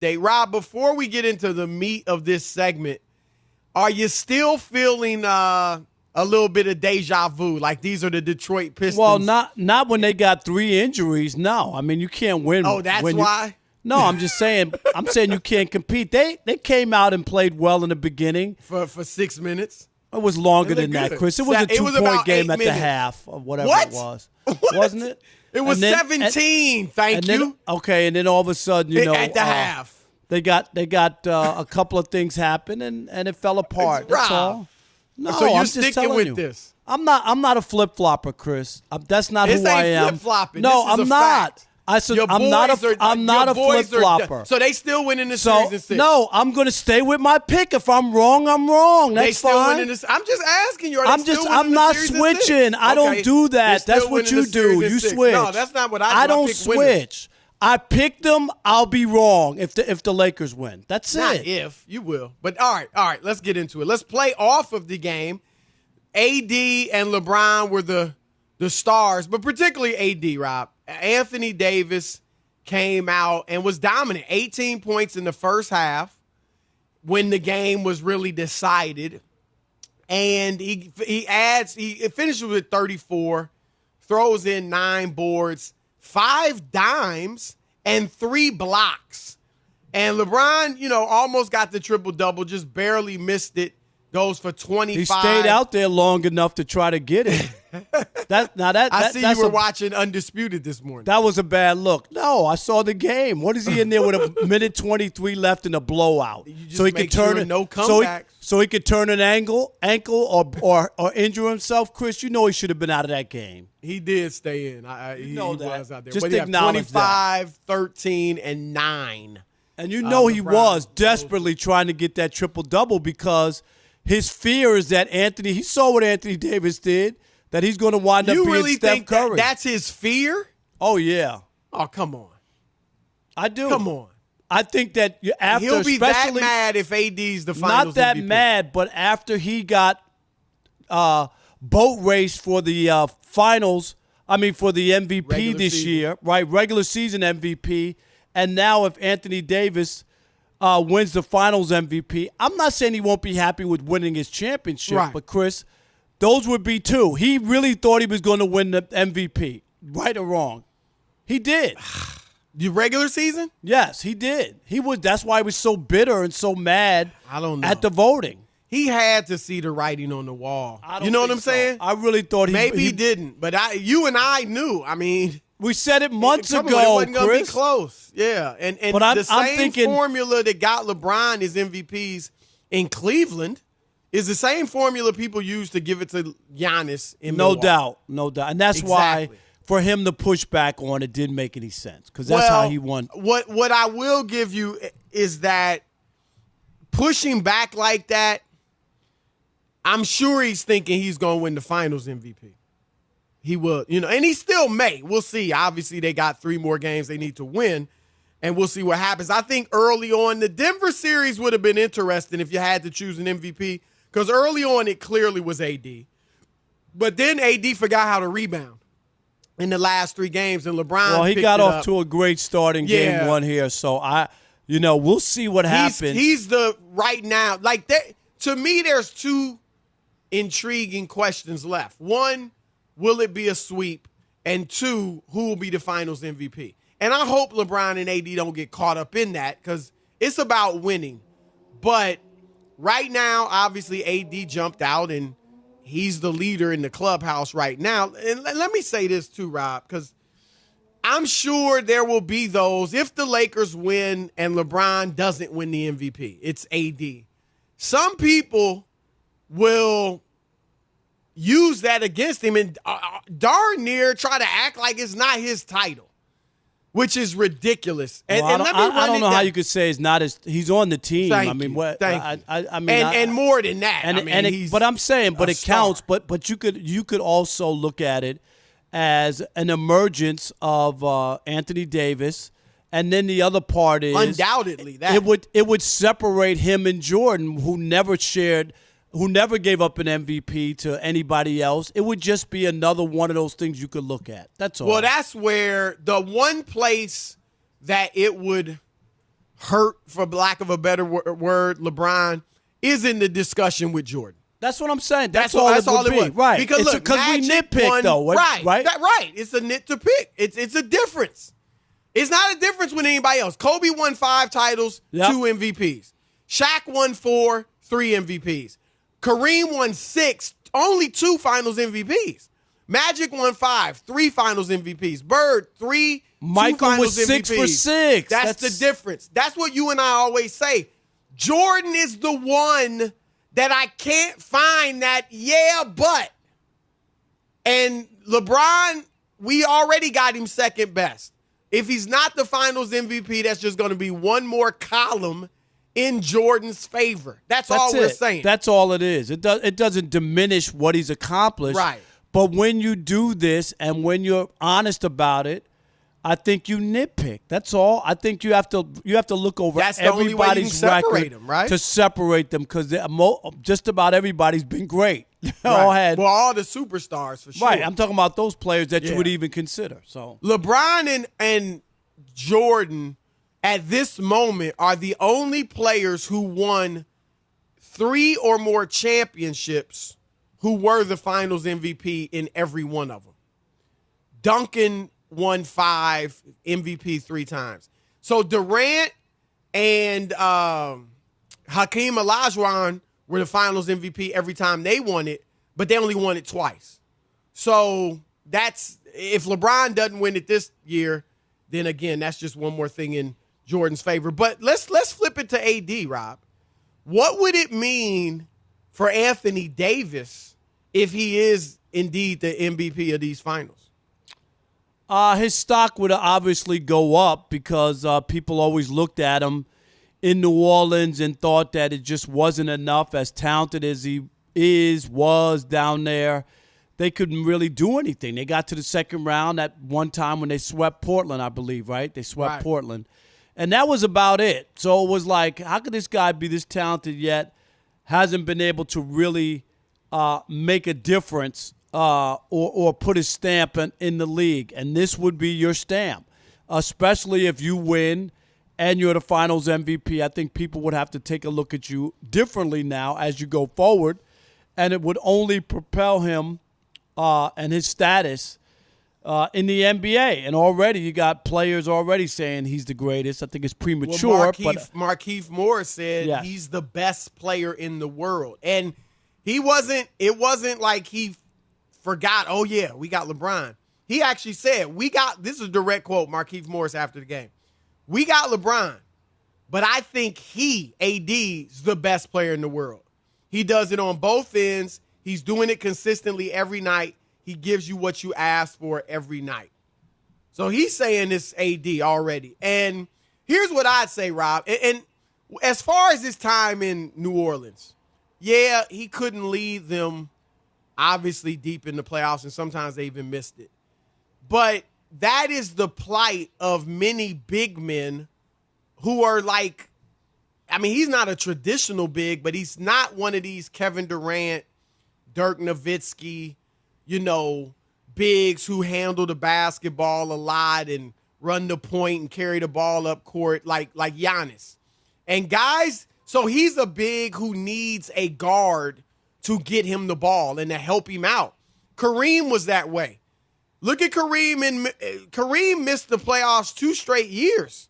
Rob, before we get into the meat of this segment, are you still feeling a little bit of deja vu? Like these are the Detroit Pistons? Well, not when they got 3 injuries. No, I mean you can't win. Oh, that's why? No, I'm just saying. I'm saying you can't compete. They came out and played well in the beginning for 6 minutes. It was longer than that, Chris. It was a 2-point game at the half or whatever it was. Wasn't it? It was 17. Thank you. Okay, and then all of a sudden, at the half, they got a couple of things happen and it fell apart. That's all. No, so you're I'm just sticking with this. I'm not a flip flopper, Chris. That's not who I am. Flip flopping. No, I'm not. Fact. I said I'm not a flip flopper. So they still winning the series in 6. No, I'm going to stay with my pick. If I'm wrong, I'm wrong. That's they still fine. Winning this. I'm just asking you. I'm not switching. I don't do that. That's what you do. You switch. No, that's not what I do. I don't switch. Winners. I picked them. I'll be wrong if the Lakers win. That's not it. If you will, but all right. Let's get into it. Let's play off of the game. AD and LeBron were the stars, but particularly AD. Rob, Anthony Davis came out and was dominant. 18 points in the first half when the game was really decided. And he finishes with 34, throws in 9 boards, 5 dimes, and 3 blocks. And LeBron, almost got the triple-double, just barely missed it. Goes for 25. He stayed out there long enough to try to get it. I see you were watching Undisputed this morning. That was a bad look. No, I saw the game. What is he in there with a minute 23 left in a blowout? So he could turn no comebacks. So he could turn an ankle or injure himself. Chris, you know he should have been out of that game. He did stay in. He was out there. Just but acknowledge 25, 13, and 9. And he was desperately trying to get that triple-double because his fear is that he saw what Anthony Davis did, that he's going to wind up being Steph Curry. You really think that's his fear? Oh, yeah. Oh, come on. I do. Come on. I think that after, he'll be that mad if AD's the finals Not that MVP. mad, but after he got boat race for the finals, for the MVP this year, right? Regular season MVP. And now if Anthony Davis wins the finals MVP, I'm not saying he won't be happy with winning his championship, right. But Chris, those would be 2. He really thought he was going to win the MVP, right or wrong. He did. The regular season? Yes, he did. That's why he was so bitter and so mad at the voting. He had to see the writing on the wall. You know what I'm saying? I really thought maybe he didn't, but you and I knew. We said it months ago, it wasn't Chris. Gonna be close. Yeah, and but the same formula that got LeBron his MVPs in Cleveland is the same formula people use to give it to Giannis in Milwaukee. No doubt. And that's why for him to push back on it didn't make any sense because that's how he won. What I will give you is that pushing back like that, I'm sure he's thinking he's going to win the finals MVP. He will, and he still may. We'll see. Obviously, they got 3 more games they need to win, and we'll see what happens. I think early on, the Denver series would have been interesting if you had to choose an MVP because early on it clearly was AD. But then AD forgot how to rebound in the last 3 games, and LeBron Well, he picked got it off up. to a great start in game 1 here, so we'll see what happens. He's right now, to me, there's 2 intriguing questions left. 1, will it be a sweep? And 2, who will be the finals MVP? And I hope LeBron and AD don't get caught up in that because it's about winning. But right now, obviously, AD jumped out and he's the leader in the clubhouse right now. And let me say this too, Rob, because I'm sure there will be those, if the Lakers win and LeBron doesn't win the MVP, it's AD. Some people will use that against him and darn near try to act like it's not his title, which is ridiculous. And, well, I don't know how you could say it's not his. He's on the team. Thank you. And more than that. But I'm saying, but it counts. But you could also look at it as an emergence of Anthony Davis, and then the other part is undoubtedly that it would separate him and Jordan, who never gave up an MVP to anybody else. It would just be another one of those things you could look at. That's all. Well, that's where the one place that it would hurt, for lack of a better word, LeBron is in the discussion with Jordan. That's what I'm saying. That's all it was. Right. Because look, we nitpick, though. Right. Right. Right. It's a nit to pick. It's a difference. It's not a difference with anybody else. Kobe won 5 titles, 2 MVPs. Shaq won 4, 3 MVPs. Kareem won 6, only 2 Finals MVPs. Magic won 5, 3 Finals MVPs. Bird, 3, Michael 2 Finals was 6 MVPs. for 6. That's the difference. That's what you and I always say. Jordan is the one that I can't find that, but. And LeBron, we already got him second best. If he's not the Finals MVP, that's just going to be one more column in Jordan's favor. That's all we're saying. That's all it is. It doesn't diminish what he's accomplished. Right. But when you do this and when you're honest about it, I think you nitpick. That's all. I think you have to look over everybody's record right? to separate them, because just about everybody's been great. Right. All the superstars for sure. Right. I'm talking about those players that you would even consider. So LeBron and Jordan at this moment are the only players who won 3 or more championships who were the Finals MVP in every one of them. Duncan won 5, MVP 3 times. So Durant and Hakeem Olajuwon were the Finals MVP every time they won it, but they only won it twice. So that's, if LeBron doesn't win it this year, then again, that's just one more thing in Jordan's favor. But let's flip it to AD, Rob. What would it mean for Anthony Davis if he is indeed the MVP of these finals? His stock would obviously go up, because people always looked at him in New Orleans and thought that it just wasn't enough. As talented as he was down there, they couldn't really do anything. They got to the second round at one time when they swept Portland, I believe, right? They swept Portland. And that was about it. So it was like, how could this guy be this talented yet hasn't been able to really make a difference or put his stamp in the league? And this would be your stamp, especially if you win and you're the Finals MVP. I think people would have to take a look at you differently now as you go forward, and it would only propel him and his status in the NBA. And already you got players already saying he's the greatest. I think it's premature. Well, but Markieff Morris said he's the best player in the world. And it wasn't like he forgot, oh, yeah, we got LeBron. He actually said, this is a direct quote, Markieff Morris after the game. We got LeBron, but I think AD, is the best player in the world. He does it on both ends. He's doing it consistently every night. He gives you what you ask for every night. So he's saying this AD already. And here's what I'd say, Rob. And as far as his time in New Orleans, he couldn't lead them obviously deep in the playoffs, and sometimes they even missed it. But that is the plight of many big men who are like, he's not a traditional big, but he's not one of these Kevin Durant, Dirk Nowitzki, bigs who handle the basketball a lot and run the point and carry the ball up court like Giannis. And guys, so he's a big who needs a guard to get him the ball and to help him out. Kareem was that way. Look at Kareem. Kareem missed the playoffs 2 straight years.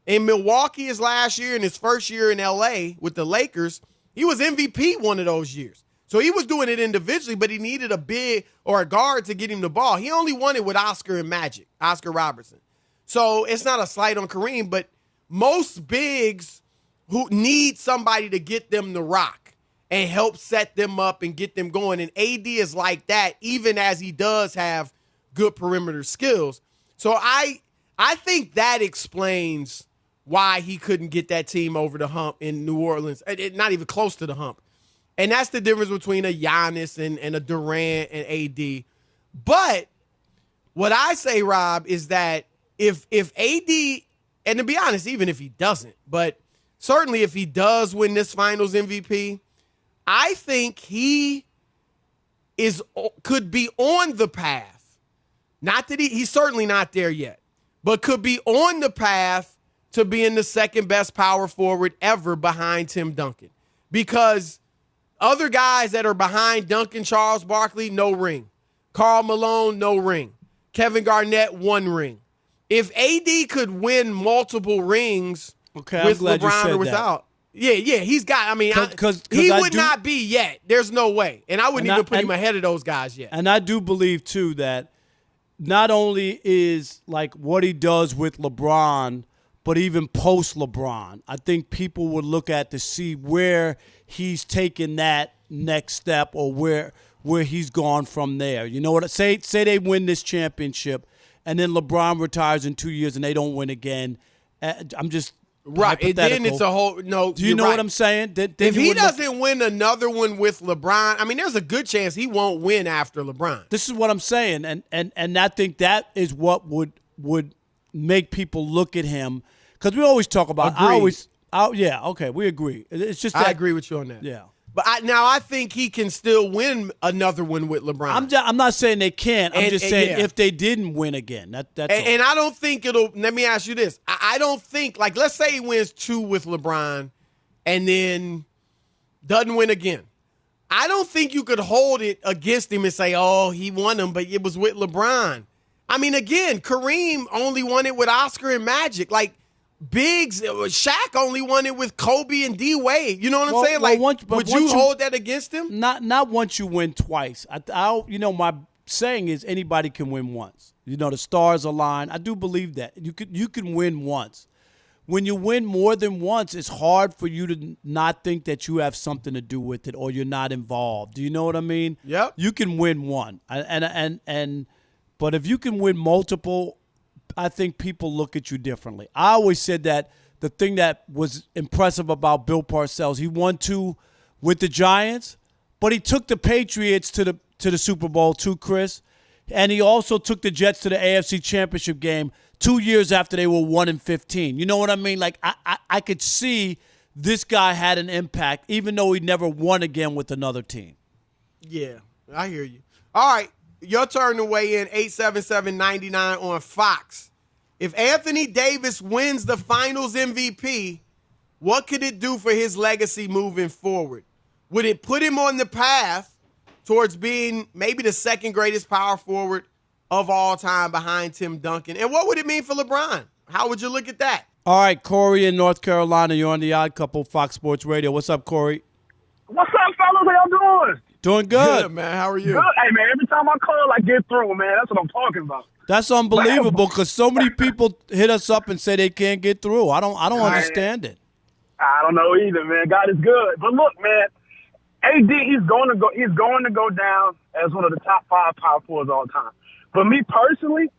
In Milwaukee his last year and his first year in L.A. with the Lakers, he was MVP one of those years. So he was doing it individually, but he needed a big or a guard to get him the ball. He only won it with Oscar Robertson. So it's not a slight on Kareem, but most bigs who need somebody to get them the rock and help set them up and get them going. And AD is like that, even as he does have good perimeter skills. So I think that explains why he couldn't get that team over the hump in New Orleans, not even close to the hump. And that's the difference between a Giannis and a Durant and AD. But what I say, Rob, is that if AD, and to be honest, even if he doesn't, but certainly if he does win this Finals MVP, I think he could be on the path. Not that he's certainly not there yet, but could be on the path to being the second best power forward ever behind Tim Duncan. Because other guys that are behind Duncan, Charles Barkley, no ring. Karl Malone, no ring. Kevin Garnett, 1 ring. If AD could win multiple rings with LeBron or without, he's got. I mean, he would not be yet. There's no way, and I wouldn't even put him ahead of those guys yet. And I do believe too that not only is like what he does with LeBron, but even post LeBron, I think people would look at to see where he's taken that next step or where he's gone from there. You know what? Say they win this championship, and then LeBron retires in 2 years and they don't win again. I'm just right. And then it's a whole no. Do you know what I'm saying? If he doesn't win another one with LeBron, I mean, there's a good chance he won't win after LeBron. This is what I'm saying, and I think that is what would make people look at him, because we always talk about. We agree. It's just that, I agree with you on that. Yeah. But I think he can still win another one with LeBron. I'm not saying they can't. I'm just saying if they didn't win again. And I don't think it'll – let me ask you this. I don't think – like let's say he wins 2 with LeBron and then doesn't win again. I don't think you could hold it against him and say, oh, he won them, but it was with LeBron. I mean, again, Kareem only won it with Oscar and Magic. Like, Biggs, Shaq only won it with Kobe and D Wade. You know what I'm saying? Like, would you hold that against him? Not once you win twice. My saying is anybody can win once. You know, the stars align. I do believe that you can win once. When you win more than once, it's hard for you to not think that you have something to do with it or you're not involved. Do you know what I mean? Yep. You can win one, but if you can win multiple, I think people look at you differently. I always said that the thing that was impressive about Bill Parcells, he won 2 with the Giants, but he took the Patriots to the Super Bowl too, Chris, and he also took the Jets to the AFC Championship game 2 years after they were 1-15. You know what I mean? Like I could see this guy had an impact, even though he never won again with another team. Yeah, I hear you. All right. Your turn to weigh in, 877-99 on Fox. If Anthony Davis wins the Finals MVP, what could it do for his legacy moving forward? Would it put him on the path towards being maybe the second greatest power forward of all time behind Tim Duncan? And what would it mean for LeBron? How would you look at that? All right, Corey in North Carolina, you're on The Odd Couple, Fox Sports Radio. What's up, Corey? What's up, fellas? How y'all doing? Doing good. Good, man. How are you? Good. Hey, man, every time I call, I get through, man. That's what I'm talking about. That's unbelievable because so many people hit us up and say they can't get through. I don't understand it. I don't know either, man. God is good. But look, man, AD, he's going to go down as one of the top 5 power forwards of all time. But me personally,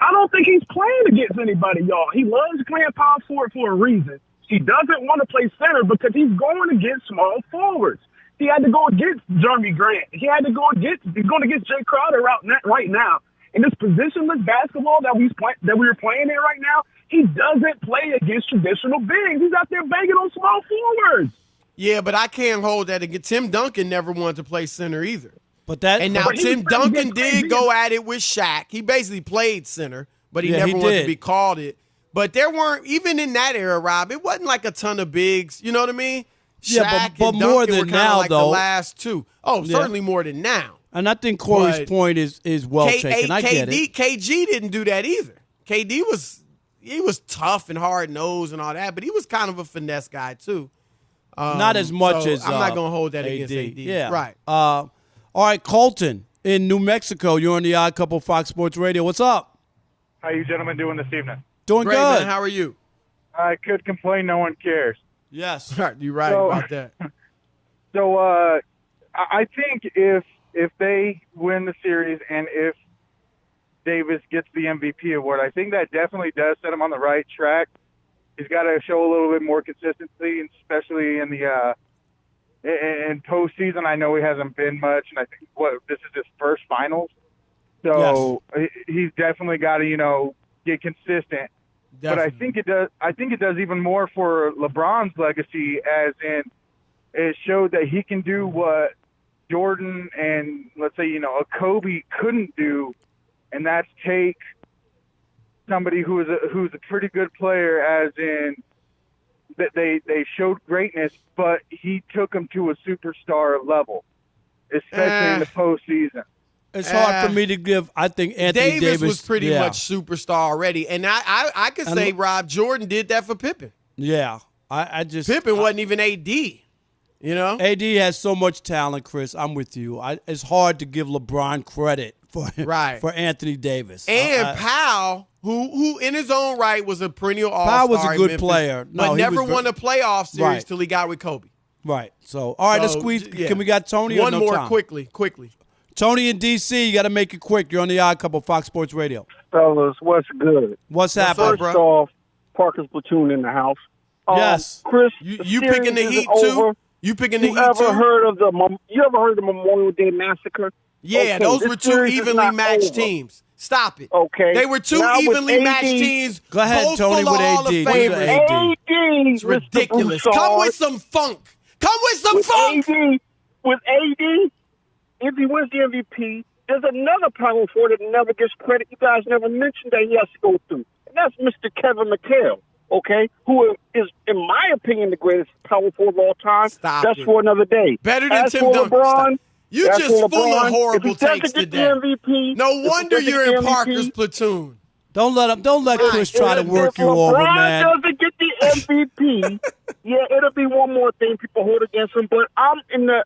I don't think he's playing against anybody, y'all. He loves playing power forward for a reason. He doesn't want to play center because he's going against small forwards. He had to go against Jeremy Grant. He's going against Jay Crowder right now. In this positionless basketball that we're playing in right now, he doesn't play against traditional bigs. He's out there banging on small forwards. Yeah, but I can't hold that against Tim Duncan. Never wanted to play center either. But Tim Duncan did go at it with Shaq. He basically played center, but he never wanted to be called it. But there weren't, even in that era, Rob, it wasn't like a ton of bigs. You know what I mean? Shaq but and more Duncan than were now, like though. the last 2. Oh, certainly more than now. And I think Corey's point is well taken. I get it. KG didn't do that either. KD was tough and hard-nosed and all that, but he was kind of a finesse guy too. Not as much as I'm not going to hold that against AD. Yeah. Right. All right, Colton in New Mexico. You're on The Odd Couple, Fox Sports Radio. What's up? How you gentlemen doing this evening? Doing Great, good. man. How are you? I could complain. No one cares. Yes. You're right about that. So I think if they win the series and if Davis gets the MVP award, I think that definitely does set him on the right track. He's got to show a little bit more consistency, especially in the in postseason. I know he hasn't been much, and I think this is his first finals, so he's definitely got to get consistent. Definitely. But I think it does even more for LeBron's legacy, as in it showed that he can do what Jordan and, let's say, a Kobe couldn't do, and that's take somebody who's a pretty good player, as in that they showed greatness, but he took them to a superstar level, especially in the postseason. It's hard for me to give. I think Anthony Davis was pretty much superstar already, and I could say Rob Jordan did that for Pippen. Yeah, I just Pippen wasn't even AD. You know, AD has so much talent, Chris. I'm with you. It's hard to give LeBron credit for Anthony Davis and Powell, who in his own right was a perennial all-star. Powell was a good player, but never won a playoff series till he got with Kobe. Right. So, all right, let's squeeze. Yeah. Can we got Tony? One or no more time? quickly. Tony in D.C., you got to make it quick. You're on the Odd Couple, Fox Sports Radio. Fellas, what's good? What's happening, First off, Parker's platoon in the house. Yes. Chris, you picking the Heat too? You picking the Heat too? You ever heard of the Memorial Day Massacre? Yeah, okay, those were two evenly matched teams. Stop it. Okay. They were two evenly matched teams. Go ahead, both Tony, full with of AD. Hall of Famers. It's ridiculous. Come with some funk. With AD, if he wins the MVP, there's another power forward that never gets credit. You guys never mentioned that he has to go through. And that's Mr. Kevin McHale, okay, who is, in my opinion, the greatest power forward of all time. That's for another day. Better than As Tim for Duncan. LeBron, you just full of horrible takes today. today. No wonder you're in Parker's platoon. Don't let Chris try to work you over, man. If LeBron doesn't get the MVP, yeah, it'll be one more thing people hold against him. But I'm in the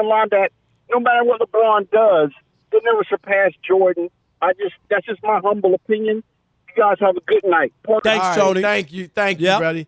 line that no matter what LeBron does, he'll never surpass Jordan. That's just my humble opinion. You guys have a good night. Thanks, Tony. Thank you, buddy.